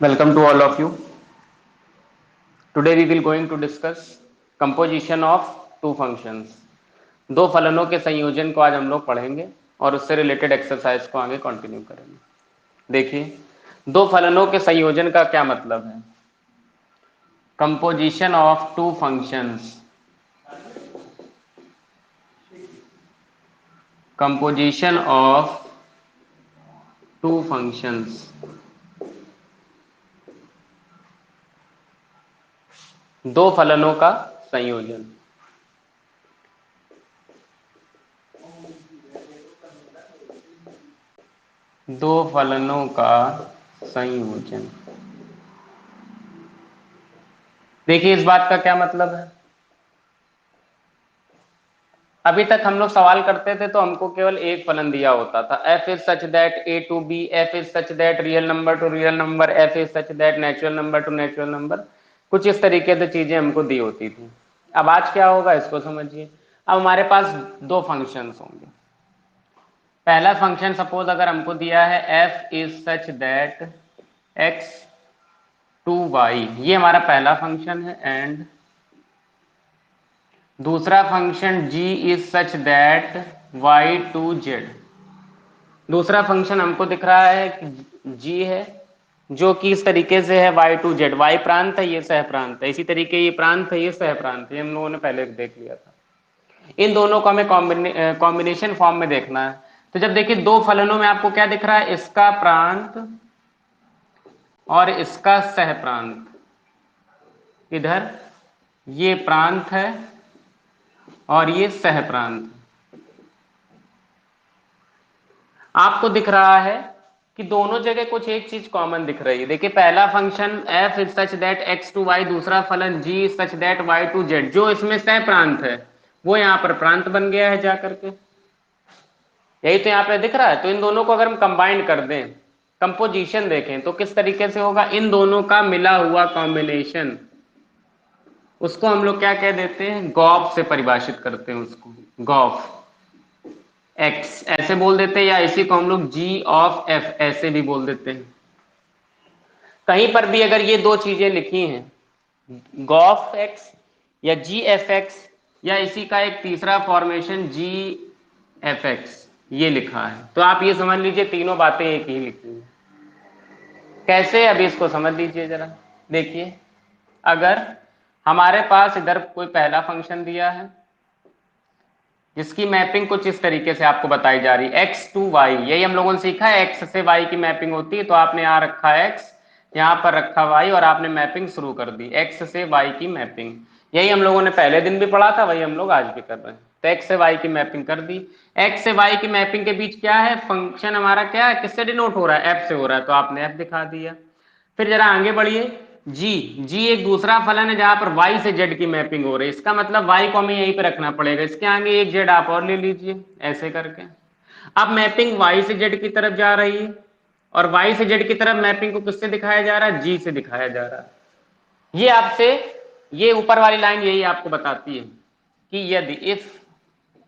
Welcome to all of you. Today we will going to discuss composition of two functions. दो फलनों के संयोजन को आज हम लोग पढ़ेंगे और उससे रिलेटेड एक्सरसाइज को आगे कंटिन्यू करेंगे। देखिए, दो फलनों के संयोजन का क्या मतलब है। Composition of two functions, composition of two functions, दो फलनों का संयोजन। दो फलनों का संयोजन। देखिए, इस बात का क्या मतलब है। अभी तक हम लोग सवाल करते थे तो हमको केवल एक फलन दिया होता था, f is such that a to b, f is such that real number to real number, f is such that natural number to natural number. कुछ इस तरीके से चीजें हमको दी होती थी। अब आज क्या होगा इसको समझिए। अब हमारे पास दो फंक्शंस होंगे। पहला फंक्शन सपोज अगर हमको दिया है f is such that x to y, ये हमारा पहला फंक्शन है। एंड दूसरा function g is such that y to z। दूसरा फंक्शन हमको दिख रहा है कि g है जो कि इस तरीके से है y टू z। y प्रांत है, ये सह प्रांत है। इसी तरीके ये प्रांत है, ये सह प्रांत है। हम लोगों ने पहले देख लिया था। इन दोनों को हमें कॉम्बिनेशन फॉर्म में देखना है। तो जब देखिए दो फलनों में आपको क्या दिख रहा है, इसका प्रांत और इसका सह प्रांत। इधर ये प्रांत है और ये सह प्रांत। आपको दिख रहा है कि दोनों जगह कुछ एक चीज कॉमन दिख रही है। देखिए, पहला function f is such that x to y, दूसरा फलन g is such that y to z। जो इसमें सह प्रांत है वो यहाँ पर प्रांत बन गया है जाकर के। यही तो यहाँ पे दिख रहा है। तो इन दोनों को अगर हम कंबाइन कर दें, कंपोजिशन देखें तो किस तरीके से होगा। इन दोनों का मिला हुआ कॉम्बिनेशन, उसको हम लोग क्या कह देते हैं, गॉफ से परिभाषित करते हैं उसको। गॉफ एक्स ऐसे बोल देते हैं, या इसी को हम लोग जी ऑफ एफ ऐसे भी बोल देते हैं। कहीं पर भी अगर ये दो चीजें लिखी हैं, गॉफ एक्स या जी एफ एक्स, या इसी का एक तीसरा फॉर्मेशन जी एफ एक्स, ये लिखा है, तो आप ये समझ लीजिए तीनों बातें एक ही लिखी हैं। कैसे, अभी इसको समझ लीजिए जरा। देखिए, अगर हमारे पास इधर कोई पहला फंक्शन दिया है जिसकी मैपिंग कुछ इस तरीके से आपको बताई जा रही है, x टू y, यही हम लोगों ने सीखा है x से y की मैपिंग होती है। तो आपने यहाँ रखा x, यहाँ पर रखा y, और आपने मैपिंग शुरू कर दी x से y की मैपिंग। यही हम लोगों ने पहले दिन भी पढ़ा था, वही हम लोग आज भी कर रहे हैं। तो x से y की मैपिंग कर दी। x से y की मैपिंग के बीच क्या है, फंक्शन हमारा क्या है, किससे डिनोट हो रहा है, f से हो रहा है, तो आपने f दिखा दिया। फिर जरा आगे बढ़िए, जी एक दूसरा फलन है जहां पर y से z की मैपिंग हो रही है। इसका मतलब y को हमें यहीं पे रखना पड़ेगा, इसके आगे एक z आप और ले लीजिए ऐसे करके। अब मैपिंग y से z की तरफ जा रही है, और y से z की तरफ मैपिंग को किससे दिखाया जा रहा है, g से दिखाया जा रहा है। ये आपसे, ये ऊपर वाली लाइन यही आपको बताती है कि यदि इफ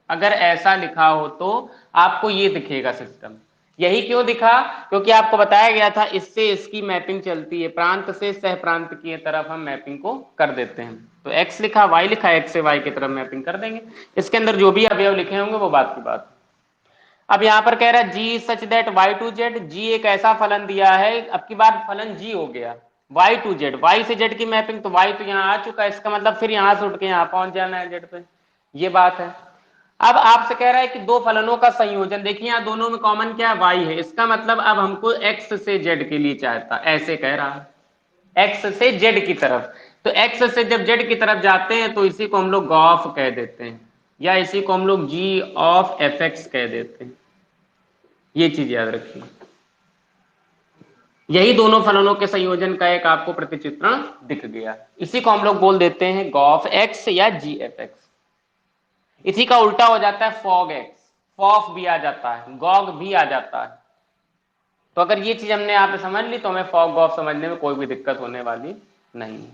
अगर ऐसा लिखा हो तो आपको ये दिखेगा सिस्टम। यही क्यों दिखा, क्योंकि आपको बताया गया था इससे इसकी मैपिंग चलती है, प्रांत से सह प्रांत की तरफ हम मैपिंग को कर देते हैं। तो x लिखा, y लिखा, x से y की तरफ मैपिंग कर देंगे। इसके अंदर जो भी अवयव लिखे होंगे वो बात की बात। अब यहाँ पर कह रहा है g such that y to z, g एक ऐसा फलन दिया है, अब की बार फलन g हो गया y टू z, y से z की मैपिंग, तो y तो यहाँ आ चुका है, इसका मतलब फिर यहाँ से उठ के यहाँ पहुंच जाना है z पे, ये बात है। अब आपसे कह रहा है कि दो फलनों का संयोजन। देखिए यहाँ दोनों में कॉमन क्या है, y है। इसका मतलब अब हमको x से z के लिए चाहता, ऐसे कह रहा है x से z की तरफ। तो x से जब z की तरफ जाते हैं तो इसी को हम लोग गॉफ कह देते हैं, या इसी को हम लोग g ऑफ एफ एक्स कह देते हैं। ये चीज याद रखिए। यही दोनों फलनों के संयोजन का एक आपको प्रतिचित्रण दिख गया। इसी को हम लोग बोल देते हैं गॉफ एक्स या जी एफ एक्स। इसी का उल्टा हो जाता है फॉग एक्स, फॉफ भी आ जाता है, गॉग भी आ जाता है। तो अगर ये चीज हमने यहाँ पे समझ ली तो हमें फॉग गॉफ समझने में कोई भी दिक्कत होने वाली नहीं है।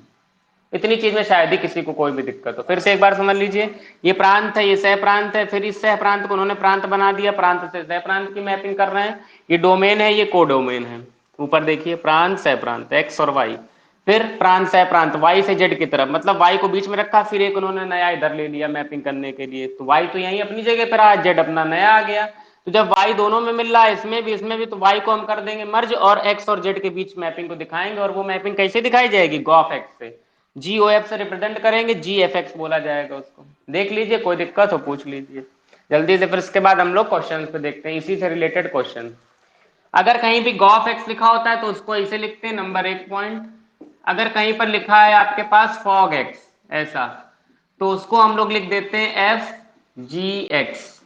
इतनी चीज में शायद ही किसी को कोई भी दिक्कत हो। फिर से एक बार समझ लीजिए, ये प्रांत है, ये सह प्रांत है, फिर इस सह प्रांत को उन्होंने प्रांत बना दिया, प्रांत से सह प्रांत की मैपिंग कर रहे हैं। ये डोमेन है, ये कोडोमेन है। ऊपर देखिए प्रांत सह प्रांत एक्स और वाई, फिर प्रांत सह प्रांत वाई से जेड की तरफ, मतलब वाई को बीच में रखा, फिर एक उन्होंने नया इधर ले लिया मैपिंग करने के लिए, तो वाई तो यहीं अपनी जगह पर आ, जेड अपना नया आ गया। तो जब वाई दोनों में मिल रहा है, इसमें भी, तो वाई को हम कर देंगे मर्ज और एक्स और जेड के बीच मैपिंग को दिखाएंगे, और वो मैपिंग कैसे दिखाई जाएगी, गॉफ एक्स से, जी ओ एफ से रिप्रेजेंट करेंगे, जी एफ एक्स बोला जाएगा उसको। देख लीजिए, कोई दिक्कत हो पूछ लीजिए जल्दी से। फिर इसके बाद हम लोग क्वेश्चन पे देखते हैं, इसी से रिलेटेड क्वेश्चन। अगर कहीं भी गॉफ एक्स लिखा होता है तो उसको ऐसे लिखते हैं, नंबर 1 पॉइंट। अगर कहीं पर लिखा है आपके पास फॉग एक्स ऐसा, तो उसको हम लोग लिख देते हैं एफ जी एक्स,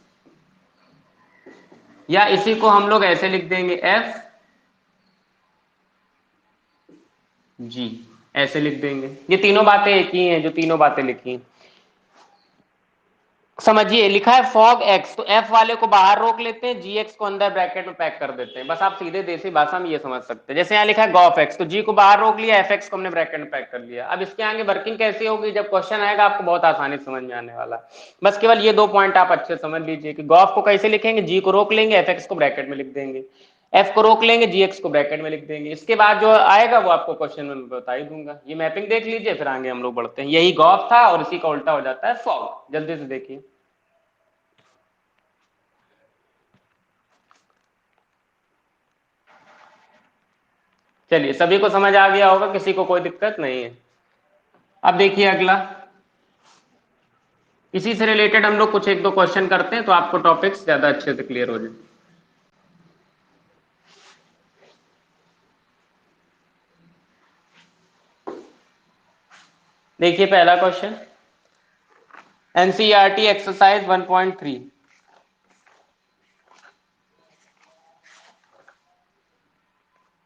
या इसी को हम लोग ऐसे लिख देंगे एफ जी, ऐसे लिख देंगे। ये तीनों बातें एक ही हैं, जो तीनों बातें लिखी हैं। समझिए, लिखा है फॉग एक्स, तो एफ वाले को बाहर रोक लेते हैं, जी एक्स को अंदर ब्रैकेट में पैक कर देते हैं। बस आप सीधे देसी भाषा में ये समझ सकते हैं। जैसे यहाँ लिखा है गॉफ एक्स, तो जी को बाहर रोक लिया, एफ एक्स को हमने ब्रैकेट में पैक कर लिया। अब इसके आगे वर्किंग कैसी होगी, जब क्वेश्चन आएगा आपको बहुत आसानी से समझ में आने वाला। बस केवल ये 2 पॉइंट आप अच्छे समझ लीजिए कि गॉफ को कैसे लिखेंगे, जी को रोक लेंगे, एफ एक्स को ब्रैकेट में लिख देंगे, एफ को रोक लेंगे, जी एक्स को ब्रैकेट में लिख देंगे। इसके बाद जो आएगा वो आपको क्वेश्चन में बता ही दूंगा। ये मैपिंग देख लीजिए, फिर आगे हम लोग बढ़ते हैं। यही गॉफ था और इसी का उल्टा हो जाता है फॉग। जल्दी से देखिए। चलिए, सभी को समझ आ गया होगा, किसी को कोई दिक्कत नहीं है। अब देखिए अगला, इसी से रिलेटेड हम लोग कुछ 1-2 क्वेश्चन करते हैं, तो आपको टॉपिक्स ज्यादा अच्छे से क्लियर हो जाए। देखिए पहला क्वेश्चन, एनसीईआरटी एक्सरसाइज 1.3।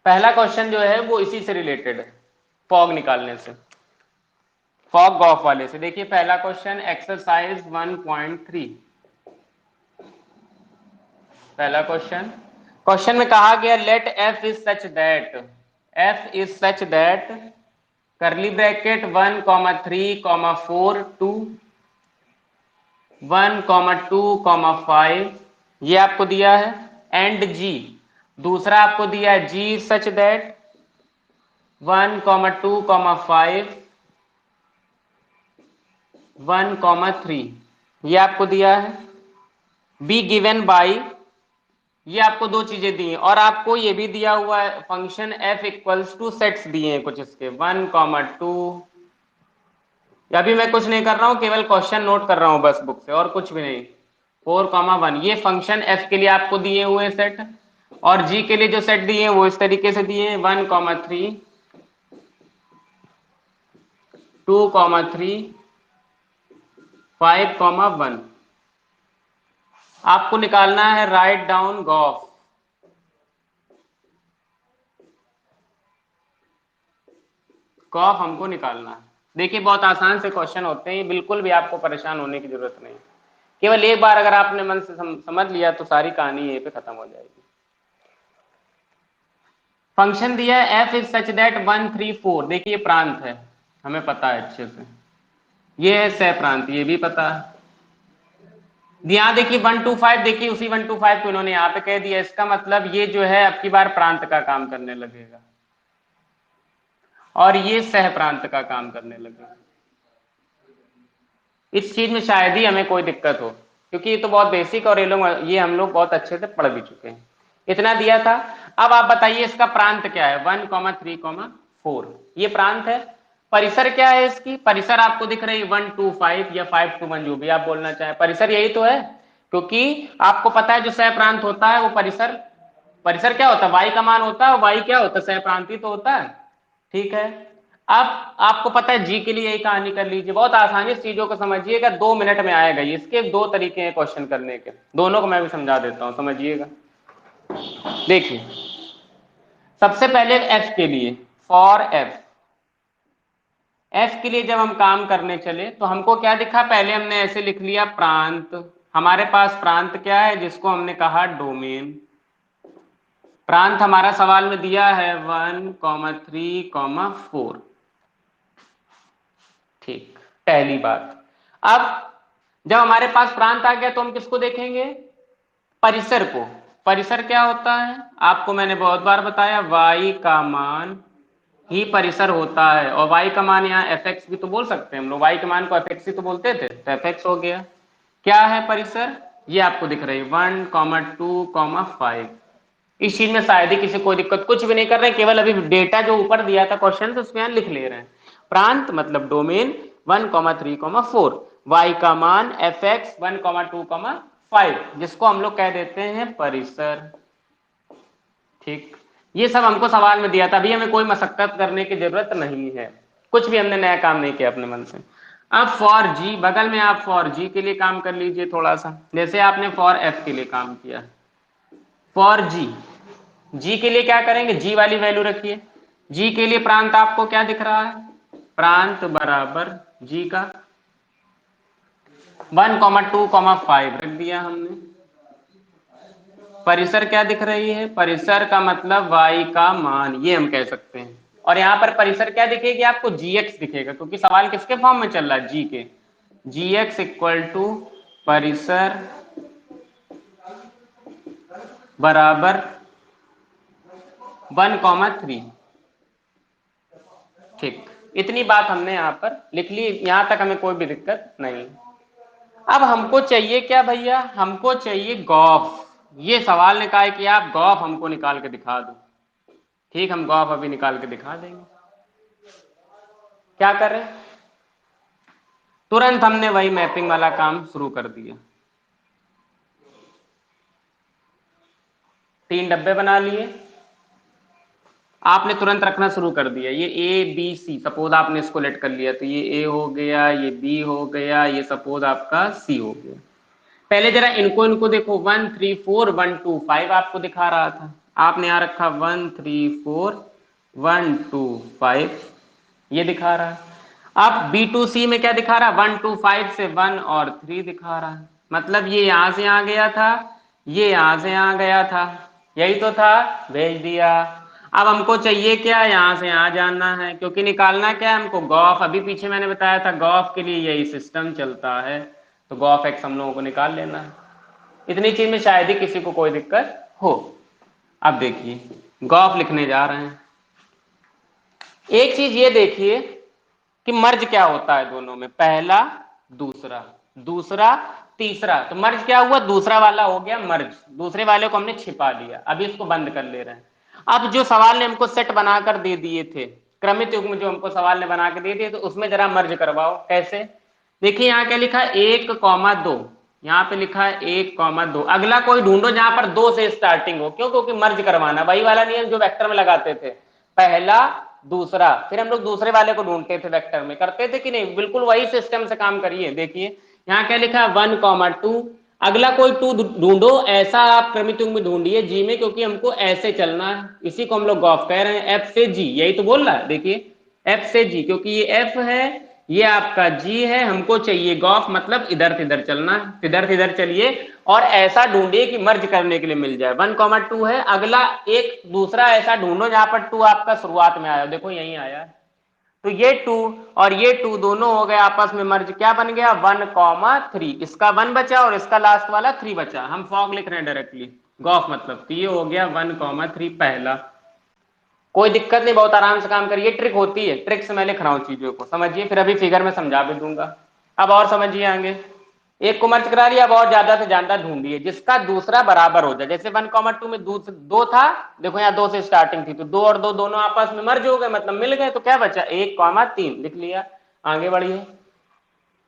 पहला क्वेश्चन जो है वो इसी से रिलेटेड है, फॉग निकालने से, फॉग गॉफ वाले से। देखिए पहला क्वेश्चन एक्सरसाइज 1.3, पहला क्वेश्चन। क्वेश्चन में कहा गया let f is such that, f is such that curly bracket 1,3,4 to 1,2,5, ये आपको दिया है, एंड जी। दूसरा आपको दिया है जी सच दैट 1,2,5 1,3, ये आपको दिया है। बी गिवन बाई, ये आपको 2 चीजें दी हैं, और आपको ये भी दिया हुआ है function F equals two sets दिए हैं कुछ इसके 1,2। अभी मैं कुछ नहीं कर रहा हूं, केवल क्वेश्चन नोट कर रहा हूं बस बुक से, और कुछ भी नहीं। 4,1, ये फंक्शन एफ के लिए आपको दिए हुए सेट, और जी के लिए जो सेट दिए हैं वो इस तरीके से दिए हैं 1,3 2,3 5,1। आपको निकालना है राइट डाउन गॉफ, गॉफ हमको निकालना है। देखिए बहुत आसान से क्वेश्चन होते हैं, बिल्कुल भी आपको परेशान होने की जरूरत नहीं। केवल एक बार अगर आपने मन से समझ लिया तो सारी कहानी यहीं पे खत्म हो जाएगी। फंक्शन दिया है एफ इज सच दैट 1,3,4, देखिए प्रांत है, हमें पता है अच्छे से, ये है सह प्रांत, ये भी पता है। यहाँ देखिए 1,2,5, देखिए उसी 1,2,5 को इन्होंने यहाँ पे कह दिया, इसका मतलब ये जो है अब की बार प्रांत का काम करने लगेगा, और ये सह प्रांत का काम करने लगेगा। इस चीज में शायद ही हमें कोई दिक्कत हो, क्योंकि ये तो बहुत बेसिक, और ये हम लोग बहुत अच्छे से पढ़ भी चुके हैं। इतना दिया था। अब आप बताइए इसका प्रांत क्या है, 1,3,4, ये प्रांत है। परिसर क्या है इसकी, परिसर आपको दिख रही है 1,2,5 या 5,2,1, जो भी आप बोलना चाहें, परिसर यही तो है। क्योंकि आपको पता है जो सह प्रांत होता है वो परिसर, परिसर क्या होता है, वाई का मान होता है, वाई क्या होता है, सह प्रांति तो होता है। ठीक है। अब आपको पता है जी के लिए यही कहानी कर लीजिए, बहुत आसानी से चीजों को समझिएगा, 2 मिनट में आएगा। इसके 2 तरीके हैं क्वेश्चन करने के, दोनों को मैं भी समझा देता हूं, समझिएगा। देखिए सबसे पहले एफ के लिए, फॉर एफ, एफ के लिए जब हम काम करने चले तो हमको क्या दिखा, पहले हमने ऐसे लिख लिया प्रांत, हमारे पास प्रांत क्या है जिसको हमने कहा डोमेन। प्रांत हमारा सवाल में दिया है 1,3,4, ठीक, पहली बात। अब जब हमारे पास प्रांत आ गया तो हम किसको देखेंगे, परिसर को। परिसर क्या होता है, आपको मैंने बहुत बार बताया, y का मान ही परिसर होता है। और y का मान यहाँ fx भी तो बोल सकते हैं हम लोग, y के मान को fx ही तो बोलते थे, तो fx हो गया। क्या है परिसर, ये आपको दिख रही है 1, 2, 5। इस चीज में शायद ही किसी कोई दिक्कत, कुछ भी नहीं कर रहे हैं, केवल अभी डेटा जो ऊपर दिया था क्वेश्चन उसमें लिख ले रहे हैं। प्रांत मतलब डोमेन 1, 3, 4, y का मान fx 1, 2, 5, जिसको हम लोग कह देते हैं परिसर। ठीक, ये सब हमको सवाल में दिया था, अभी हमें कोई मशक्कत करने की जरूरत नहीं है, कुछ भी हमने नया काम नहीं किया अपने मन से। अब फॉर जी, बगल में आप फॉर जी के लिए काम कर लीजिए थोड़ा सा, जैसे आपने फॉर एफ के लिए काम किया। फॉर जी, जी के लिए क्या करेंगे, जी वाली वैल्यू रखिए। जी के लिए प्रांत आपको क्या दिख रहा है, प्रांत बराबर जी का 1, 2, 5 रख दिया हमने। परिसर क्या दिख रही है, परिसर का मतलब y का मान, ये हम कह सकते हैं। और यहाँ पर परिसर क्या दिखेगी आपको, gx दिखेगा, क्योंकि सवाल किसके फॉर्म में चल रहा है, g के। gx इक्वल टू परिसर बराबर 1, 3। ठीक, इतनी बात हमने यहाँ पर लिख ली, यहाँ तक हमें कोई भी दिक्कत नहीं। अब हमको चाहिए क्या भैया, हमको चाहिए गॉफ। ये सवाल ने कहा है कि आप गॉफ हमको निकाल के दिखा दो। ठीक, हम गॉफ अभी निकाल के दिखा देंगे। क्या करें, तुरंत हमने वही मैपिंग वाला काम शुरू कर दिया। 3 डब्बे बना लिए, आपने तुरंत रखना शुरू कर दिया। ये ए बी सी, सपोज आपने इसको लेट कर लिया, तो ये ए हो गया, ये बी हो गया, ये सपोज आपका सी हो गया। पहले जरा इनको इनको देखो, 1, 3, 4, 1, 2, 5 आपको दिखा रहा था, आपने यहाँ रखा 1, 3, 4, 1, 2, 5, ये दिखा रहा है। अब बी टू सी में क्या दिखा रहा है, 1, 2, 5 से 1 और 3 दिखा रहा है, मतलब ये यहां से आ गया था, ये यहां से आ गया था, यही तो था, भेज दिया। अब हमको चाहिए क्या, यहां से यहां जाना है, क्योंकि निकालना क्या है हमको, गॉफ। अभी पीछे मैंने बताया था गॉफ के लिए यही सिस्टम चलता है, तो गॉफ एक्स हम लोगों को निकाल लेना है। इतनी चीज में शायद ही किसी को कोई दिक्कत हो। अब देखिए गॉफ लिखने जा रहे हैं। एक चीज ये देखिए कि मर्ज क्या होता है दोनों में, पहला दूसरा, दूसरा तीसरा, तो मर्ज क्या हुआ, दूसरा वाला हो गया मर्ज, दूसरे वाले को हमने छिपा दिया, अभी इसको बंद कर ले रहे हैं। अब जो सवाल ने हमको सेट बनाकर दे दिए थे, क्रमित युग्म जो हमको सवाल ने बना के दे दिए, तो उसमें जरा मर्ज करवाओ। कैसे, देखिए यहाँ क्या लिखा है, 1, 2, यहाँ पे लिखा है 1, 2। अगला कोई ढूंढो जहां पर 2 से स्टार्टिंग हो, क्यों, क्योंकि मर्ज करवाना, वही वाला नियम जो वेक्टर में लगाते थे, पहला दूसरा, फिर हम लोग दूसरे वाले को ढूंढते थे, वेक्टर में करते थे कि नहीं, बिल्कुल वही सिस्टम से काम करिए। देखिए यहाँ क्या लिखा है 1, 2, अगला कोई 2 ढूंढो, ऐसा आप क्रमित युग्म में ढूंढिए जी में, क्योंकि हमको ऐसे चलना है, इसी को हम लोग गॉफ कह रहे हैं, एफ से जी, यही तो बोल रहा है। देखिए एफ से जी, क्योंकि ये एफ है, ये आपका जी है, हमको चाहिए गॉफ, मतलब इधर से इधर चलना है, इधर से इधर चलिए और ऐसा ढूंढिए कि मर्ज करने के लिए मिल जाए। 1, 2 है, अगला एक दूसरा ऐसा ढूंढो जहां पर 2 आपका शुरुआत में आया, देखो यही आया, तो ये 2 और ये 2 दोनों हो गए आपस में मर्ज, क्या बन गया 1, 3, इसका 1 बचा और इसका लास्ट वाला 3 बचा, हम फॉग लिख रहे हैं डायरेक्टली, गॉफ मतलब, तो ये हो गया 1, 3 पहला। कोई दिक्कत नहीं, बहुत आराम से काम करिए, ट्रिक होती है, ट्रिक से मैं लिख रहा हूँ चीजों को, समझिए, फिर अभी फिगर में समझा भी दूंगा। अब और समझिए आगे, एक को मर्ज करा लिया, अब और ज्यादा से ज्यादा ढूंढिए जिसका दूसरा बराबर हो जाए, जैसे 1, 2 में 2 था, देखो यहाँ 2 से स्टार्टिंग थी, तो 2 और 2 दोनों आपस में मर्ज हो गए, मतलब मिल गए, तो क्या बचा 1, 3 लिख लिया। आगे बढ़िए,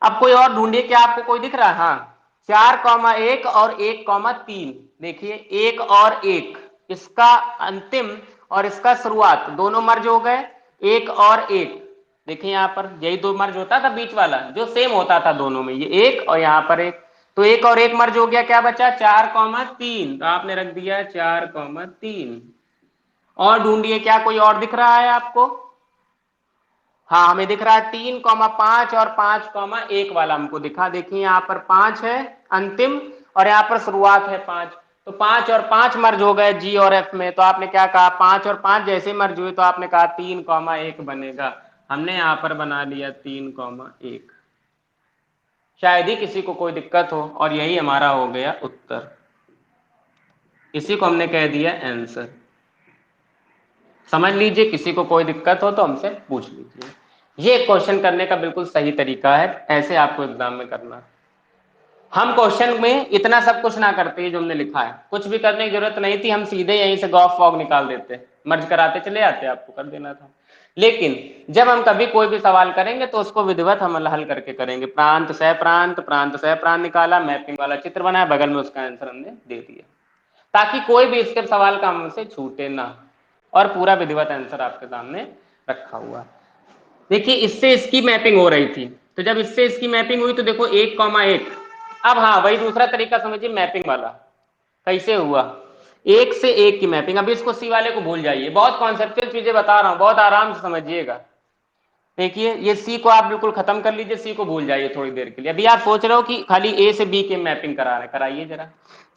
अब कोई और ढूंढिए, क्या आपको कोई दिख रहा है, हाँ 4, 1 और 1, 3, देखिए 1 और 1, इसका अंतिम और इसका शुरुआत दोनों मर्ज हो गए, 1 और 1, देखिए यहाँ पर यही 2 मर्ज होता था, बीच वाला जो सेम होता था दोनों में, ये 1 और यहाँ पर 1, तो 1 और 1 मर्ज हो गया, क्या बचा 4, 3, तो आपने रख दिया 4, 3। और ढूंढिए, क्या कोई और दिख रहा है आपको, हाँ हमें दिख रहा है 3, 5 और 5, 1 वाला हमको दिखा, देखिए यहाँ पर 5 है अंतिम और यहाँ पर शुरुआत है 5, तो 5 और 5 मर्ज हो गए जी और एफ में, तो आपने क्या कहा 5 और 5 जैसे मर्ज हुए, तो आपने कहा 3, 1 बनेगा, हमने यहाँ पर बना लिया 3, 1। शायद ही किसी को कोई दिक्कत हो, और यही हमारा हो गया उत्तर। इसी को हमने कह दिया आंसर। समझ लीजिए, किसी को कोई दिक्कत हो तो हमसे पूछ लीजिए। ये क्वेश्चन करने का बिल्कुल सही तरीका है, ऐसे आपको एग्जाम में करना। हम क्वेश्चन में इतना सब कुछ ना करते जो हमने लिखा है, कुछ भी करने की जरूरत नहीं थी, हम सीधे यहीं से गॉफ फॉग निकाल देते, मर्ज कराते चले आते, आपको कर देना था। लेकिन जब हम कभी कोई भी सवाल करेंगे तो उसको विधिवत हम हल करके करेंगे। प्रांत सह प्रांत, प्रांत सह प्रांत निकाला, मैपिंग वाला चित्र बनाया, बगल में उसका आंसर हमने दे दिया, ताकि कोई भी इसके सवाल का हमसे छूटे ना, और पूरा विधिवत आंसर आपके सामने रखा हुआ। देखिए इससे इसकी मैपिंग हो रही थी, तो जब इससे इसकी मैपिंग हुई तो देखो 1,1। अब हाँ, वही दूसरा तरीका समझिए मैपिंग वाला, कैसे हुआ। 1 से 1 की मैपिंग, अभी इसको सी वाले को भूल जाइए, बहुत कॉन्सेप्चुअल चीजें बता रहा हूं, बहुत आराम से समझिएगा। देखिए ये सी को आप बिल्कुल खत्म कर लीजिए, सी को भूल जाइए थोड़ी देर के लिए। अभी आप सोच रहे हो कि खाली ए से बी की मैपिंग करा रहे, कराइए जरा।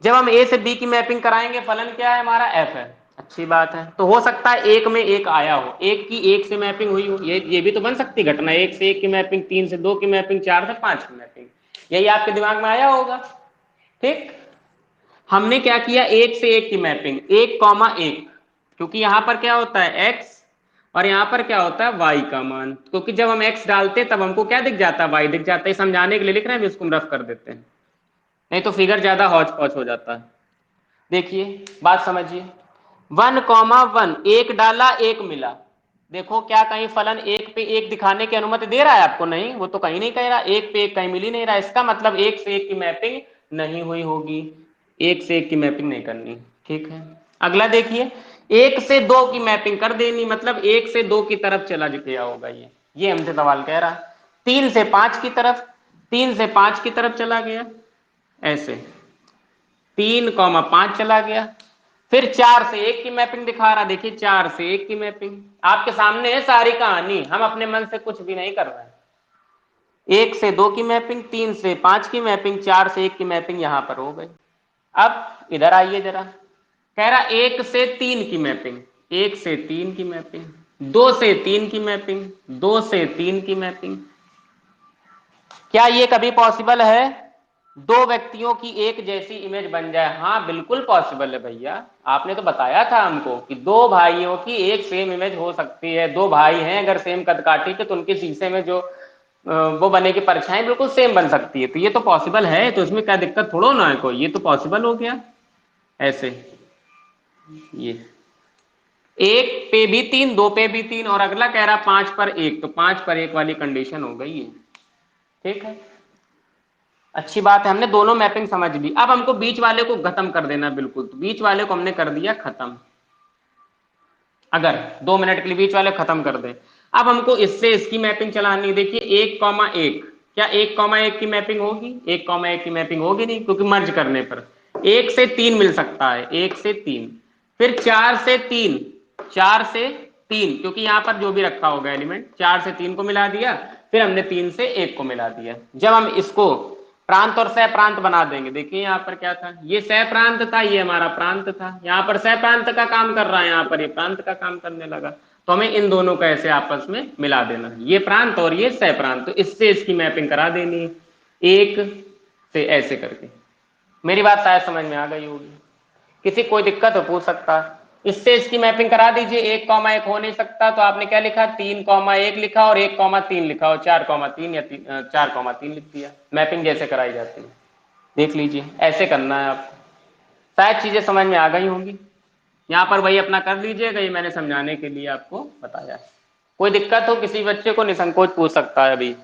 जब हम ए से बी की मैपिंग कराएंगे, फलन क्या है हमारा, एफ है। अच्छी बात है, तो हो सकता है एक में एक आया हो, एक की एक से मैपिंग हुई हो, ये भी तो बन सकती घटना, एक से एक की मैपिंग, 3 से 2 की मैपिंग, 4 से 5 की मैपिंग, यही आपके दिमाग में आया होगा। ठीक, हमने क्या किया, एक से एक की मैपिंग, 1,1, क्योंकि यहां पर क्या होता है x, और यहां पर क्या होता है y का मान, क्योंकि जब हम x डालते हैं तब हमको क्या दिख जाता है, y दिख जाता है। समझाने के लिए लिख रहे हैं, इसको हम रफ कर देते हैं, नहीं तो फिगर ज्यादा हौच पौच हो जाता है। देखिए बात समझिए, 1,1, एक डाला एक मिला। देखो क्या कहीं फलन एक पे एक दिखाने की अनुमति दे रहा है आपको, नहीं, वो तो कहीं नहीं कह रहा, एक पे एक कहीं मिल ही नहीं रहा, इसका मतलब एक से एक की मैपिंग नहीं हुई होगी, एक से एक की मैपिंग नहीं करनी। ठीक है, अगला देखिए, एक से दो की मैपिंग कर देनी, मतलब एक से दो की तरफ चला गया होगा, ये हमसे सवाल कह रहा है। 3 से 5 की तरफ, 3 से 5 की तरफ चला गया, ऐसे 3,5 चला गया। फिर 4 से 1 की मैपिंग दिखा रहा, देखिए 4 से 1 की मैपिंग आपके सामने है सारी कहानी, हम अपने मन से कुछ भी नहीं कर रहे हैं। 1 से 2 की मैपिंग, 3 से 5 की मैपिंग, 4 से 1 की मैपिंग यहां पर हो गई। अब इधर आइए जरा, कह रहा 1 से 3 की मैपिंग, 1 से 3 की मैपिंग, 2 से 3 की मैपिंग, 2 से 3 की मैपिंग। क्या ये कभी पॉसिबल है, दो व्यक्तियों की एक जैसी इमेज बन जाए? हाँ बिल्कुल पॉसिबल है भैया, आपने तो बताया था हमको कि दो भाइयों की एक सेम इमेज हो सकती है। दो भाई हैं अगर सेम कदकाठी के, तो उनके शीशे में जो वो बनेगी परछाई बिल्कुल सेम बन सकती है, तो ये तो पॉसिबल है, तो इसमें क्या दिक्कत थोड़ा ना है कोई, ये तो पॉसिबल हो गया। ऐसे ये एक पे भी 3, दो पे भी 3, और अगला कह रहा 5 पर 1, तो 5 पर 1 वाली कंडीशन हो गई है। ठीक है, अच्छी बात है, हमने दोनों मैपिंग समझ ली। अब हमको बीच वाले को खत्म कर देना बिल्कुल, तो बीच वाले को हमने कर दिया खत्म। अगर 2 मिनट के लिए बीच वाले खत्म कर दें, अब हमको इससे इसकी मैपिंग चलानी। देखिए 1,1, क्या 1,1 की मैपिंग होगी? 1,1 की मैपिंग होगी नहीं, क्योंकि मर्ज करने पर 1 से 3 मिल सकता है, 1 से 3। फिर 4 से 3, 4 से 3, क्योंकि यहां पर जो भी रखा होगा एलिमेंट, 4 से 3 को मिला दिया, फिर हमने 3 से 1 को मिला दिया। जब हम इसको प्रांत और सह प्रांत बना देंगे, देखिए यहाँ पर क्या था, ये सह प्रांत था, ये हमारा प्रांत था, यहाँ पर सह प्रांत का काम कर रहा है, यहाँ पर ये प्रांत का काम करने लगा, तो हमें इन दोनों को ऐसे आपस में मिला देना, ये प्रांत और ये सह प्रांत, तो इससे इसकी मैपिंग करा देनी है, एक से ऐसे करके। मेरी बात शायद समझ में आ गई होगी, किसी कोई दिक्कत हो पूछ सकता है। इससे इसकी मैपिंग करा दीजिए, 1,1 हो नहीं सकता, तो आपने क्या लिखा, 3,1 लिखा और 1,3 लिखा, और 4,3 या 4,3 लिख दिया। मैपिंग जैसे कराई जाती है देख लीजिए, ऐसे करना है आपको। शायद चीजें समझ में आ गई होंगी, यहाँ पर वही अपना कर लीजिएगा, ये मैंने समझाने के लिए आपको बताया। कोई दिक्कत हो किसी बच्चे को निसंकोच पूछ सकता है अभी।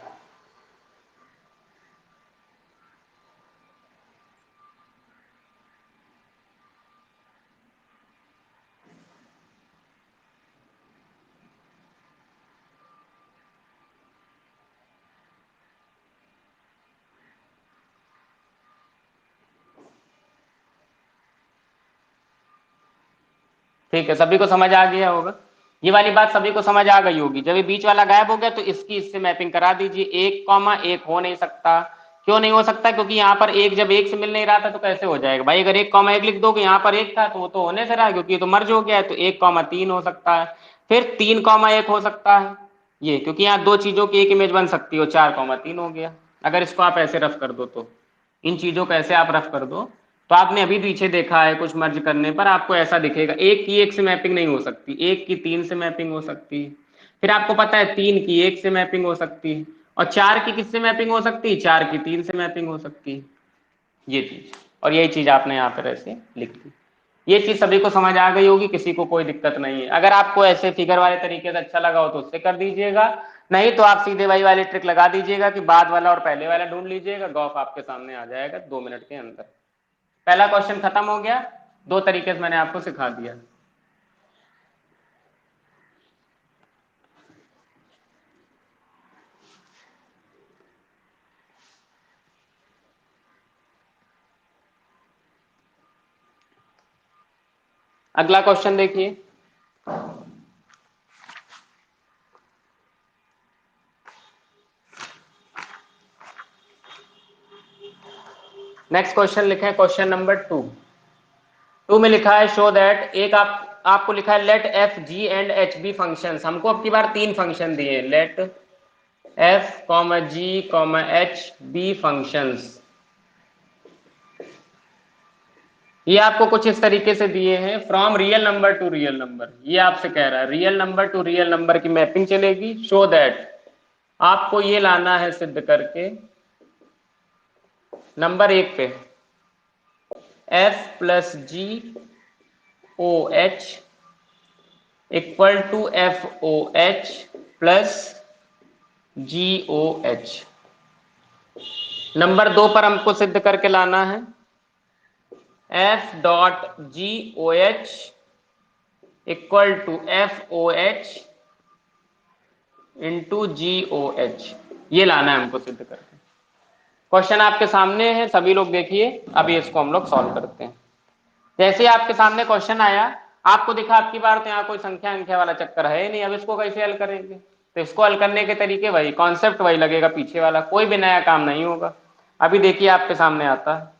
ठीक है, सभी को समझ आ गया होगा, ये वाली बात सभी को समझ आ गई होगी। जब ये बीच वाला गायब हो गया तो इसकी इससे मैपिंग करा दीजिए। 1,1 हो नहीं सकता, क्यों नहीं हो सकता? क्योंकि यहाँ पर एक जब एक से मिल नहीं रहा था तो कैसे हो जाएगा भाई? अगर 1,1 लिख दोगे, यहाँ पर एक था तो वो तो होने से रहा है, क्योंकि ये तो मर्ज हो गया है, तो 1,3 हो सकता है। फिर 3,1 हो सकता है ये, क्योंकि यहाँ दो चीजों की एक इमेज बन सकती है, 4,3 हो गया। अगर इसको आप ऐसे रफ कर दो तो, इन चीजों को ऐसे आप रफ कर दो तो आपने अभी पीछे देखा है कुछ मर्ज करने पर आपको ऐसा दिखेगा, एक की एक से मैपिंग नहीं हो सकती, एक की तीन से मैपिंग हो सकती है। फिर आपको पता है तीन की एक से मैपिंग हो सकती है, और चार की किससे मैपिंग हो सकती है, चार की तीन से मैपिंग हो सकती है, ये चीज। और यही चीज आपने यहाँ पर ऐसे लिख दी। ये चीज सभी को समझ आ गई होगी, किसी को कोई दिक्कत नहीं है। अगर आपको ऐसे फिगर वाले तरीके से अच्छा लगा हो तो उससे कर दीजिएगा, नहीं तो आप सीधे वही वाली ट्रिक लगा दीजिएगा कि बाद वाला और पहले वाला ढूंढ लीजिएगा, गॉफ आपके सामने आ जाएगा 2 मिनट के अंदर। पहला क्वेश्चन खत्म हो गया, दो तरीके से मैंने आपको सिखा दिया। अगला क्वेश्चन देखिए, नेक्स्ट क्वेश्चन लिखे हैं क्वेश्चन नंबर 2 में लिखा है शो दैट, एक आपको लिखा है let f g and h be function. हमको अब की बार तीन फंक्शन दिए, let f comma g comma h be functions. ये आपको कुछ इस तरीके से दिए हैं, from real number to real number. ये आपसे कह रहा है real number to real number की मैपिंग चलेगी, शो दैट आपको ये लाना है सिद्ध करके नंबर एक पे f plus ji O h equal to f O h plus ji O h. Number दो पर हमको सिद्ध करके लाना है f dot g O h equal to f O h into g O h. ये लाना है हमको सिद्ध करके। क्वेश्चन आपके सामने है, सभी लोग देखिए। अभी इसको हम लोग सॉल्व करते हैं। जैसे आपके सामने क्वेश्चन आया, आपको दिखा आपकी बार तो यहाँ कोई संख्या अंख्या वाला चक्कर है नहीं, अब इसको कैसे हल करेंगे? तो इसको हल करने के तरीके वही, कॉन्सेप्ट वही लगेगा पीछे वाला, कोई भी नया काम नहीं होगा। अभी देखिए आपके सामने आता है,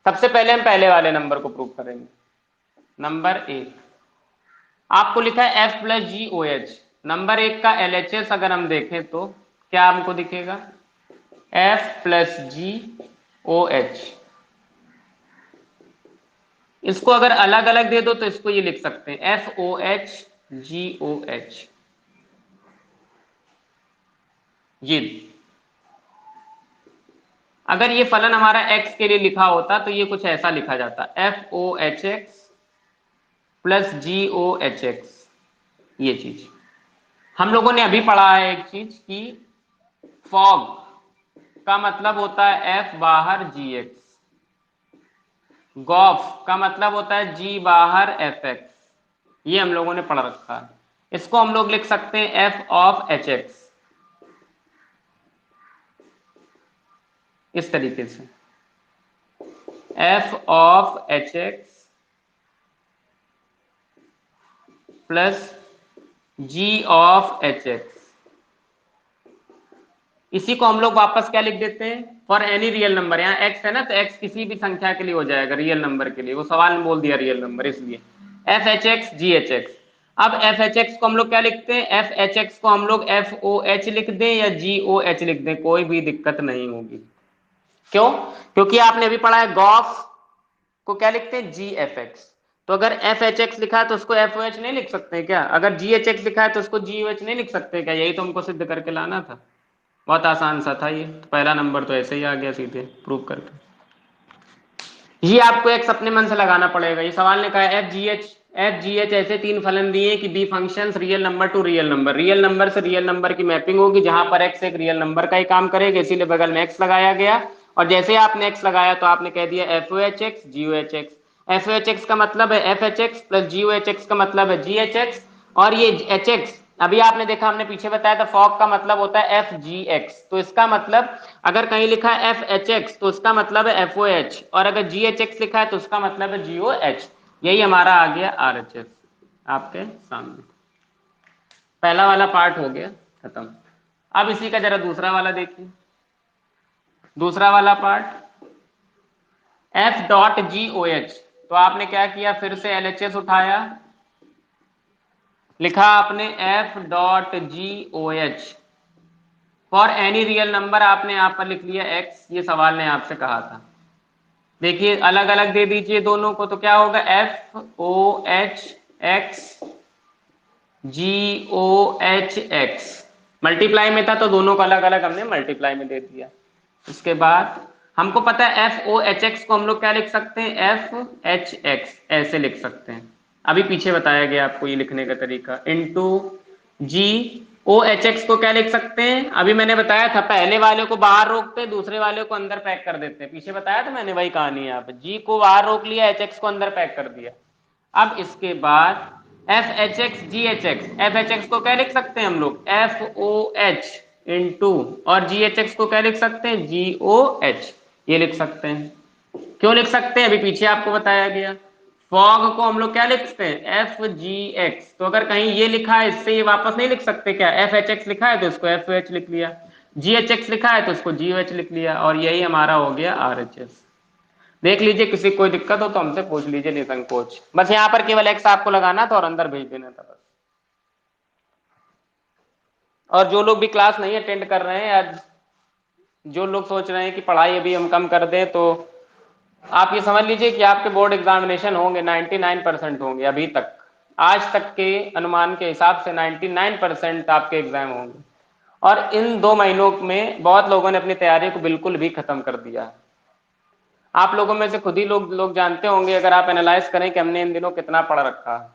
सबसे पहले हम पहले वाले नंबर को प्रूव करेंगे। नंबर एक आपको लिखा है एफ प्लस जी ओ एच। नंबर एक का एल एच एस अगर हम देखें तो क्या हमको दिखेगा, एफ प्लस जी ओ एच। इसको अगर अलग अलग दे दो तो इसको ये लिख सकते हैं एफ ओ एच जी ओ एच। ये अगर ये फलन हमारा x के लिए लिखा होता तो ये कुछ ऐसा लिखा जाता, एफ ओ एच एक्स प्लस जी ओ एच एक्स। ये चीज हम लोगों ने अभी पढ़ा है एक चीज की, फॉग का मतलब होता है एफ बाहर जी एक्स, गॉफ का मतलब होता है जी बाहर एफ एक्स। ये हम लोगों ने पढ़ रखा है। इसको हम लोग लिख सकते हैं एफ ऑफ एच एक्स, इस तरीके से f of h x plus g of h x. इसी को हम लोग वापस क्या लिख देते हैं, फॉर एनी रियल नंबर। यहाँ एक्स है ना, तो एक्स किसी भी संख्या के लिए हो जाएगा, रियल नंबर के लिए। वो सवाल में बोल दिया रियल नंबर, इसलिए एफ एच एक्स जी एच एक्स। अब एफ एच एक्स को हम लोग क्या लिखते हैं, एफ एच एक्स को हम लोग एफ ओ एच लिख दें या जी ओ एच लिख दें, कोई भी दिक्कत नहीं होगी। क्यों? क्योंकि आपने अभी पढ़ा है गॉफ को क्या लिखते हैं, जी एफ एक्स। तो अगर एफ एच एक्स लिखा है तो उसको एफ ओ एच नहीं लिख सकते क्या? अगर जी एच एक्स लिखा है तो उसको जी ओ एच नहीं लिख सकते क्या? यही तो हमको सिद्ध करके लाना था। बहुत आसान सा था ये, तो पहला नंबर तो ऐसे ही आ गया सीधे प्रूव करके। ये आपको एक अपने मन से लगाना पड़ेगा। ये सवाल ने कहा एफ जी एच ऐसे तीन फलन दिए कि be functions real number to real number, real number से रियल नंबर की मैपिंग होगी, जहां पर एक्स एक रियल नंबर का ही काम करेगा, इसीलिए बगल में एक्स लगाया गया। और जैसे ही आपने एक्स लगाया तो आपने कह दिया एफ ओ एच एक्स जी ओ एच एक्स। एफ ओ एच एक्स का मतलब है एफ एच एक्स प्लस जी ओ एच एक्स का मतलब है जी एच एक्स। और ये एच एक्स अभी आपने देखा, हमने पीछे बताया था फॉग का मतलब होता है एफ जी एक्स। तो इसका मतलब अगर कहीं लिखा है एफ एच एक्स तो उसका मतलब है एफ ओ एच, और अगर जी एच एक्स लिखा है तो उसका मतलब है जी ओ एच। यही हमारा आ गया आर एच एस आपके सामने। पहला वाला पार्ट हो गया खत्म। अब इसी का जरा दूसरा वाला देखिए। दूसरा वाला पार्ट एफ डॉट जी ओ एच। तो आपने क्या किया, फिर से एल एच एस उठाया, लिखा आपने f dot g O h for any real number आपने यहाँ पर लिख लिया x, ये सवाल ने आपसे कहा था। देखिए अलग अलग दे दीजिए दोनों को, तो क्या होगा F O H X G ओ एच एक्स, मल्टीप्लाई में था तो दोनों को अलग अलग हमने मल्टीप्लाई में दे दिया। उसके बाद हमको पता है एफ ओ एच एक्स को हम लोग क्या लिख सकते हैं, एफ एच एक्स ऐसे लिख सकते हैं। अभी पीछे बताया गया आपको ये लिखने का तरीका, इनटू जी ओ एच एक्स को क्या लिख सकते हैं, अभी मैंने बताया था पहले वाले को बाहर रोकते दूसरे वाले को अंदर पैक कर देते, पीछे बताया था मैंने वही कहानी। यहाँ पे जी को बाहर रोक लिया, एच एक्स को अंदर पैक कर दिया। अब इसके बाद एफ एच एक्स जी H X, F H x को क्या लिख सकते हैं हम लोग, एफ ओ एच इंटू, और जी एच एक्स को क्या लिख सकते हैं, जी ओ एच, ये लिख सकते हैं। क्यों लिख सकते हैं, अभी पीछे आपको बताया गया। फॉग को हम लोग क्या लिखते हैं, एफ जी एक्स, तो अगर कहीं ये लिखा है इससे ये वापस नहीं लिख सकते क्या, एफ एच एक्स लिखा है तो इसको एफ एच लिख लिया, जी एच एक्स लिखा है तो इसको जी एच लिख लिया, और यही हमारा हो गया आर एच एस। देख लीजिए किसी कोई दिक्कत हो तो हमसे पूछ लीजिए निसंकोच, बस यहाँ पर केवल एक्स आपको लगाना था और अंदर भेज देना था बस। और जो लोग भी क्लास नहीं अटेंड कर रहे हैं, आज जो लोग सोच रहे हैं कि पढ़ाई अभी हम कम कर दें, तो आप ये समझ लीजिए कि आपके बोर्ड एग्जामिनेशन होंगे 99% होंगे अभी तक, आज तक के अनुमान के हिसाब से 99% आपके एग्जाम होंगे। और इन 2 महीनों में बहुत लोगों ने अपनी तैयारी को बिल्कुल भी खत्म कर दिया। आप लोगों में से खुद ही लोग जानते होंगे, अगर आप एनालाइज करें कि हमने इन दिनों कितना पढ़ रखा है,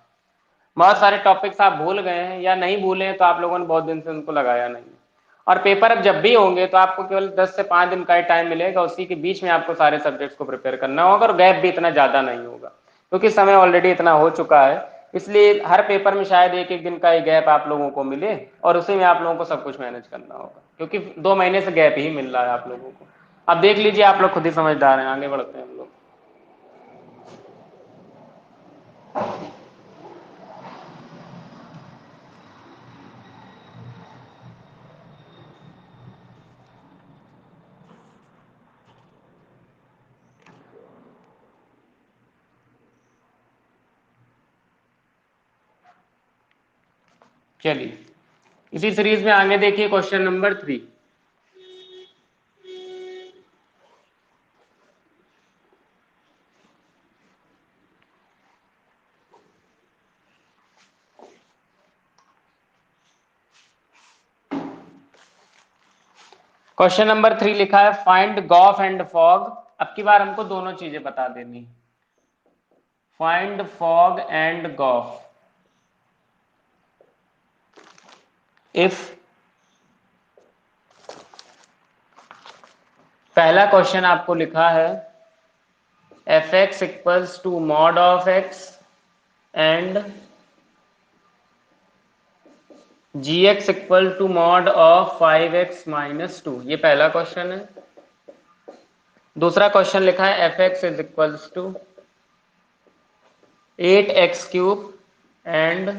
बहुत सारे टॉपिक्स आप भूल गए हैं, या नहीं भूले हैं तो आप लोगों ने बहुत दिन से उनको लगाया नहीं। और पेपर अब जब भी होंगे तो आपको केवल 10 से 5 दिन का ही टाइम मिलेगा, उसी के बीच में आपको सारे सब्जेक्ट्स को प्रिपेयर करना होगा, और गैप भी इतना ज़्यादा नहीं होगा क्योंकि समय ऑलरेडी इतना हो चुका है। इसलिए हर पेपर में शायद एक एक दिन का ही गैप आप लोगों को मिले, और उसी में आप लोगों को सब कुछ मैनेज करना होगा, क्योंकि 2 महीने से गैप ही मिल रहा है आप लोगों को। अब देख लीजिए, आप लोग खुद ही समझदार हैं, आगे बढ़ते हैं हम लोग। चलिए इसी सीरीज में आगे देखिए क्वेश्चन नंबर 3। क्वेश्चन नंबर 3 लिखा है फाइंड गॉफ एंड फॉग। अब की बार हमको दोनों चीजें बता देनी, find fog and gof if. पहला क्वेश्चन आपको लिखा है f x equals to mod of x and g x equal to mod of 5x-2, ये पहला क्वेश्चन है। दूसरा क्वेश्चन लिखा है f x is equals to 8x³ and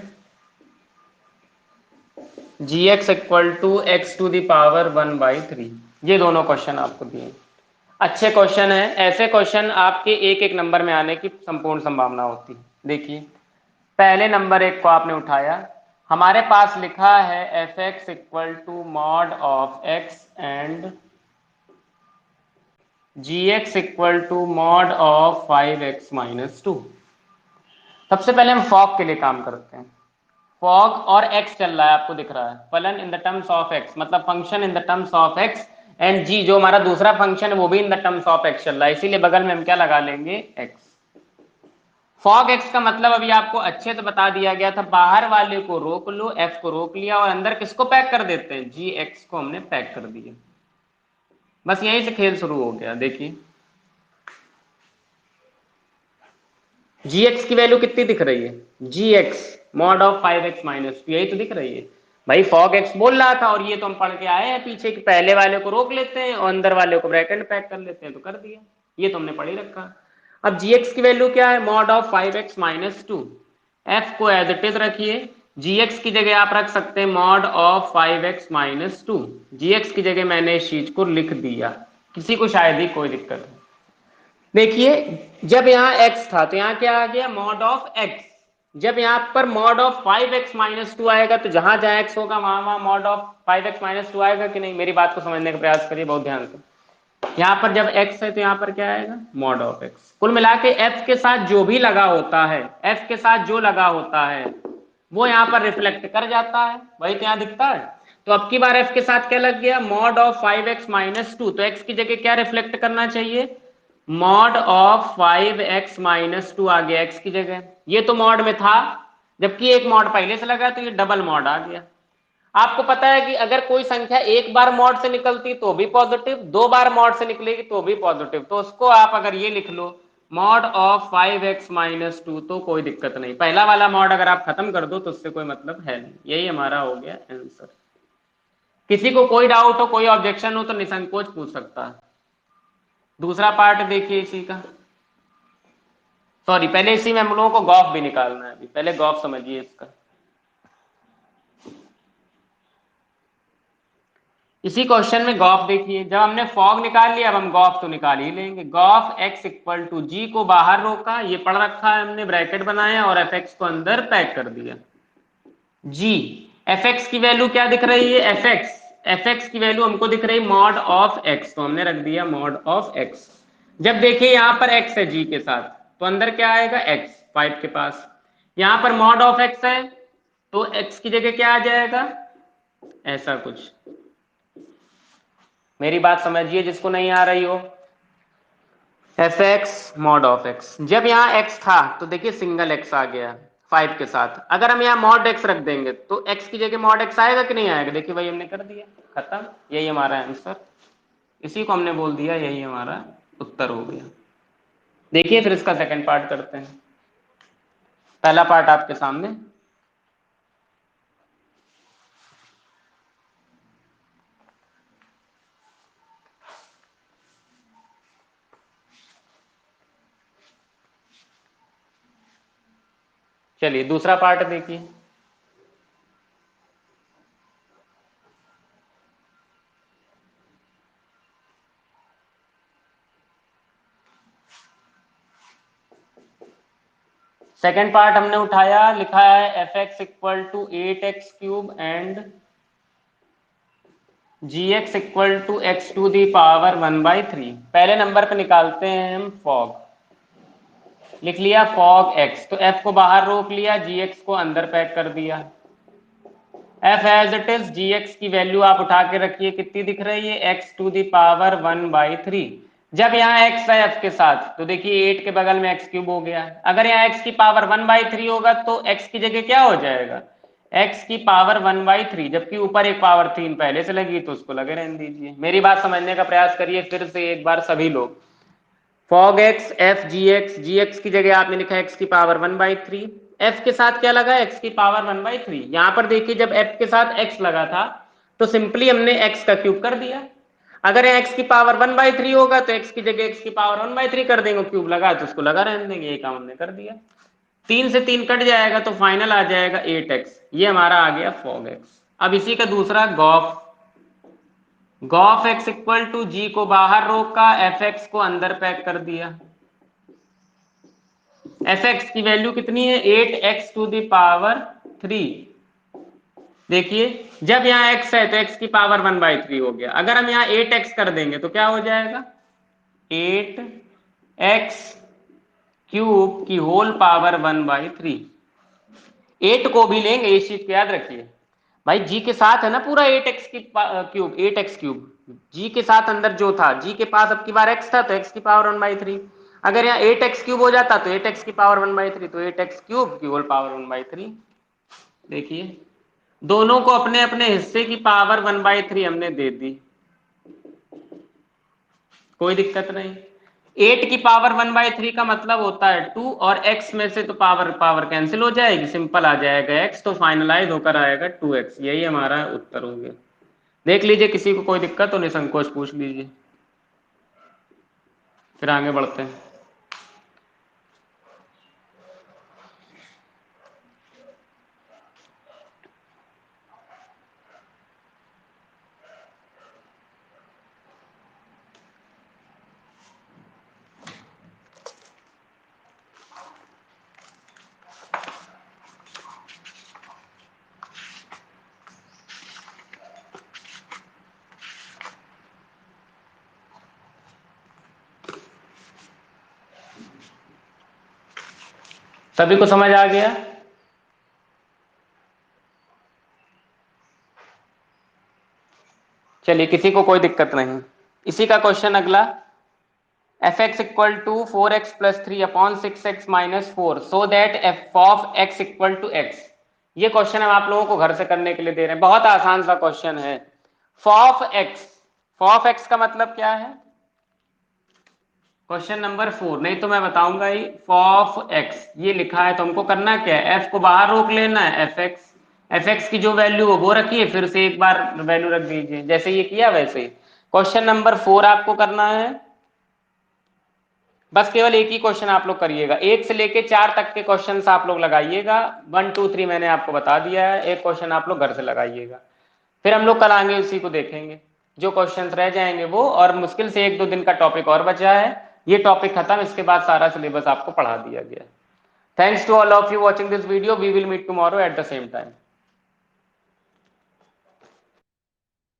g x equal to x⁻⁴। ये दोनों क्वेश्चन आपको दिए, अच्छे क्वेश्चन है। ऐसे क्वेश्चन आपके एक एक नंबर में आने की संपूर्ण संभावना होती है। देखिए पहले नंबर एक को आपने उठाया, हमारे पास लिखा है f x equal to mod of x and g x equal to mod of 5x-2। सबसे पहले हम फॉग के लिए काम करते हैं। फॉग और x चल रहा है, आपको दिख रहा है, फलन in the terms of x, मतलब function in the terms of x, and g जो हमारा दूसरा फंक्शन है वो भी in the terms of x चल रहा है, इसीलिए बगल में हम क्या लगा लेंगे, x। फॉग x का मतलब अभी आपको अच्छे से बता दिया गया था, बाहर वाले को रोक लो, f को रोक लिया, और अंदर किसको पैक कर देते हैं, gx को हमने पैक कर दिया। बस यहीं से खेल शुरू हो गया। देखिए gx की वैल्यू कितनी दिख रही है, gx मॉड ऑफ 5x-2, यही तो दिख रही है भाई। फॉग x बोल रहा था, और ये तो हम पढ़ के आए हैं पीछे कि पहले वाले को रोक लेते हैं और अंदर वाले को ब्रैकेट में पैक कर लेते हैं, तो कर दिया, ये तो हमने पढ़ ही रखा। अब gx की वैल्यू क्या है, मॉड ऑफ 5x-2, f को एज इट इज रखिए, gx की जगह आप रख सकते हैं मॉड ऑफ 5x-2, gx की जगह मैंने इस चीज को लिख दिया, किसी को शायद ही कोई दिक्कत है। देखिए जब यहाँ x था तो यहाँ क्या आ गया, मॉड ऑफ x, जब यहाँ पर mod of 5x minus to आएगा तो जहां जहां x होगा वहां वहां mod of 5x minus to आएगा कि नहीं? मेरी बात को समझने का प्रयास करिए बहुत ध्यान से। यहाँ पर जब x है तो यहाँ पर क्या आएगा? Mod of x। कुल मिला के f के साथ जो भी लगा होता है, f के साथ जो लगा होता है वो यहाँ पर रिफ्लेक्ट कर जाता है, वही तो यहाँ दिखता है। तो अब की बार f के साथ क्या लग गया? Mod of 5x minus two. तो x की जगह क्या रिफ्लेक्ट करना चाहिए? Mod of 5x minus two आ गया x की जगह। ये तो मॉड में था, जबकि एक मॉड पहले से लगा तो ये डबल मॉड आ गया। आपको पता है कि अगर कोई संख्या एक बार मॉड से निकलती तो भी पॉजिटिव, दो बार मॉड से निकलेगी तो भी पॉजिटिव। तो उसको आप अगर ये लिख लो mod of 5x minus two, तो कोई दिक्कत नहीं। पहला वाला मॉड अगर आप खत्म कर दो तो उससे कोई मतलब है नहीं। यही हमारा हो गया आंसर। किसी को कोई डाउट हो, कोई ऑब्जेक्शन हो तो निसंकोच पूछ सकता है। दूसरा पार्ट देखिए इसी का। सॉरी, पहले इसी में हम लोगों को गॉफ भी निकालना है। अभी पहले गॉफ समझिए इसका। इसी क्वेश्चन में गॉफ देखिए, जब हमने फॉग निकाल लिया अब हम गॉफ तो निकाल ही लेंगे। Gauff x equal to G को बाहर रोका, ये पढ़ रखा है हमने, ब्रैकेट बनाया और एफ एक्स को अंदर पैक कर दिया। जी एफ एक्स की वैल्यू क्या दिख रही है? एफ एक्स की वैल्यू हमको दिख रही है मॉड ऑफ एक्स, तो हमने रख दिया मॉड ऑफ एक्स। जब देखिए यहां पर x है जी के साथ, तो अंदर क्या आएगा? x 5 के पास। यहां पर मॉड ऑफ x है तो x की जगह क्या आ जाएगा? ऐसा कुछ। मेरी बात समझिए जिसको नहीं आ रही हो। F x mod of x, जब यहाँ x था तो देखिए सिंगल x आ गया 5 के साथ। अगर हम यहाँ मॉड x रख देंगे तो x की जगह मॉड x आएगा कि नहीं आएगा? देखिए भाई हमने कर दिया, खत्म। यही हमारा आंसर, इसी को हमने बोल दिया यही हमारा उत्तर हो गया। देखिए फिर इसका सेकंड पार्ट करते हैं। पहला पार्ट आपके सामने। चलिए दूसरा पार्ट देखिए। सेकेंड पार्ट हमने उठाया, लिखा है f x equal to 8x cube and g x equal to x to the power 1/3। पहले नंबर पे निकालते हैं हम फॉग। लिख लिया फॉग एक्स, तो एफ को बाहर रोक लिया, जी एक्स को अंदर पैक कर दिया। F as it is, g x की वैल्यू आप उठा के रखिए, कितनी दिख रही है? X to the power 1/3। जब यहाँ x है f के साथ तो देखिए 8 के बगल में x क्यूब हो गया। अगर यहाँ x की पावर 1/3 होगा तो x की जगह क्या हो जाएगा? x की पावर 1/3, जबकि ऊपर एक पावर 3 पहले से लगी तो उसको लगे रहने दीजिए। मेरी बात समझने का प्रयास करिए फिर से एक बार सभी लोग। Fog x F G x की जगह आपने लिखा एक्स की पावर 1/3। एफ के साथ क्या लगा? एक्स की पावर 1/3। यहां पर देखिए जब एफ के साथ एक्स लगा था तो सिंपली हमने एक्स का क्यूब कर दिया। अगर एक्स की पावर 1/3 होगा तो एक्स की जगह एक्स की पावर 1/3 कर देंगे, क्यूब लगा तो उसको लगा रहने देंगे। ये काम हमने कर दिया। 3 से 3 कट जाएगा तो फाइनल आ जाएगा 8x। ये हमारा आ गया फॉग एक्स। अब इसी का दूसरा graph. Graph X equal to G को बाहर रोका, एफ एक्स को अंदर पैक कर दिया। एफ एक्स की वैल्यू कितनी है? 8x to the power 3। देखिए जब यहाँ x है तो x की पावर 1/3 हो गया। अगर हम यहाँ 8x कर देंगे तो क्या हो जाएगा? 8x क्यूब की होल पावर 1/3। 8 को भी लेंगे, इस चीज को याद रखिए भाई। जी के साथ है ना पूरा 8x की क्यूब, 8x क्यूब जी के साथ अंदर जो था, जी के पास अब की बार x था तो x की पावर 1/3। अगर यहाँ 8x क्यूब हो जाता तो 8x की पावर 1/3, तो 8x क्यूब की होल पावर 1/3। देखिए दोनों को अपने अपने हिस्से की पावर 1/3 हमने दे दी, कोई दिक्कत नहीं। 8 की पावर 1/3 का मतलब होता है 2, और x में से तो पावर पावर कैंसिल हो जाएगी, सिंपल आ जाएगा x, तो फाइनलाइज होकर आएगा 2x। यही हमारा उत्तर हो गया। देख लीजिए किसी को कोई दिक्कत हो निसंकोच पूछ लीजिए, फिर आगे बढ़ते हैं। सभी को समझ आ गया? चलिए, किसी को कोई दिक्कत नहीं। इसी का क्वेश्चन अगला, f x equal to 4x plus 3 upon 6x minus 4 so that f of x equal to x। ये क्वेश्चन हम आप लोगों को घर से करने के लिए दे रहे हैं, बहुत आसान सा क्वेश्चन है। फॉफ x, फॉफ x का मतलब क्या है? क्वेश्चन नंबर 4, नहीं तो मैं बताऊंगा ही। फॉफ x ये लिखा है तो हमको करना क्या है, f को बाहर रोक लेना है, एफ एक्स की जो वैल्यू हो वो रखिए, फिर से एक बार वैल्यू रख दीजिए, जैसे ये किया वैसे ही। क्वेश्चन नंबर 4 आपको करना है, बस केवल एक ही क्वेश्चन आप लोग करिएगा, 1 से लेके 4 तक के क्वेश्चन आप लोग लगाइएगा। 1 2 3 मैंने आपको बता दिया है, एक क्वेश्चन आप लोग घर से लगाइएगा। फिर हम लोग कल आएंगे, उसी को देखेंगे, जो क्वेश्चन रह जाएंगे वो, और मुश्किल से 1 2 दिन का टॉपिक और बचा है। ये टॉपिक खत्म, इसके बाद सारा सिलेबस आपको पढ़ा दिया गया। Thanks to all of you watching this video, we will meet tomorrow at the same time.